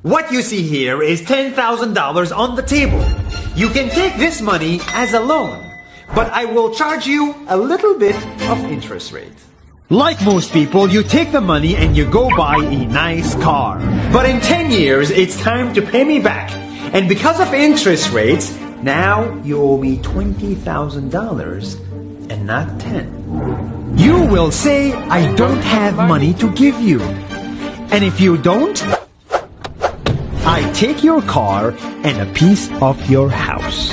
What you see here is $10,000 on the table. You can take this money as a loan, but I will charge you a little bit of interest rate. Like most people, you take the money and you go buy a nice car. But in 10 years, it's time to pay me back. And because of interest rates, now you owe me $20,000 and not 10. You will say, I don't have money to give you. And if you don't, I take your car and a piece of your house.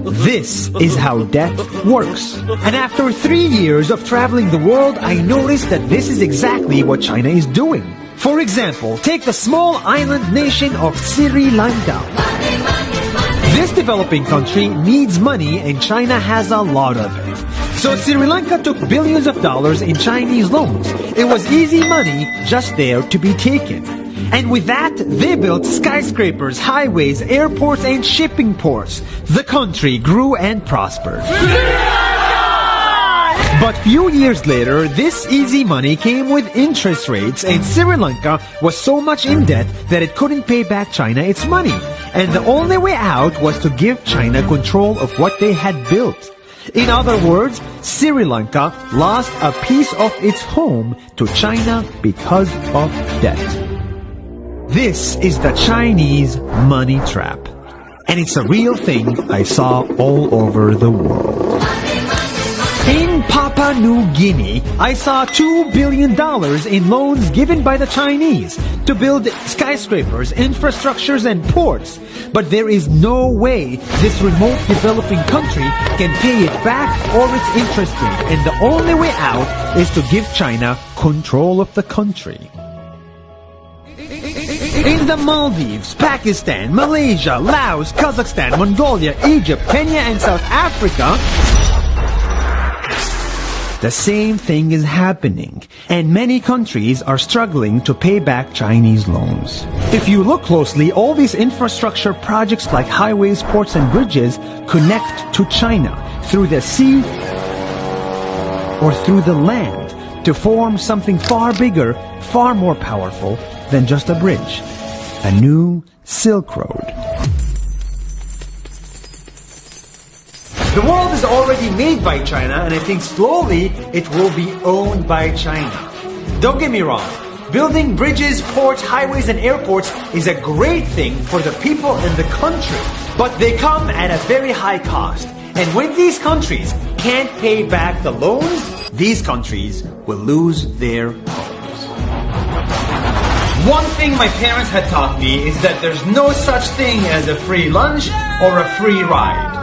This is how debt works. And after 3 years of traveling the world, I noticed that this is exactly what China is doing. For example, take the small island nation of Sri Lanka. This developing country needs money and China has a lot of it. So Sri Lanka took billions of dollars in Chinese loans. It was easy money just there to be taken. And with that, they built skyscrapers, highways, airports, and shipping ports. The country grew and prospered. But few years later, this easy money came with interest rates, and Sri Lanka was so much in debt that it couldn't pay back China its money. And the only way out was to give China control of what they had built. In other words, Sri Lanka lost a piece of its home to China because of debt. This is the Chinese money trap. And it's a real thing I saw all over the world. In Papua New Guinea, I saw $2 billion in loans given by the Chinese to build skyscrapers, infrastructures, and ports. But there is no way this remote developing country can pay it back or its interest rate. And the only way out is to give China control of the country. In the Maldives, Pakistan, Malaysia, Laos, Kazakhstan, Mongolia, Egypt, Kenya, and South Africa, the same thing is happening, and many countries are struggling to pay back Chinese loans. If you look closely, all these infrastructure projects like highways, ports, and bridges connect to China through the sea or through the land to form something far bigger, far more powerful than just a bridge. A new Silk Road. The world is already made by China, and I think slowly it will be owned by China. Don't get me wrong, building bridges, ports, highways, and airports is a great thing for the people in the country, but they come at a very high cost. And when these countries can't pay back the loans, these countries will lose their homes. One thing my parents had taught me is that there's no such thing as a free lunch or a free ride.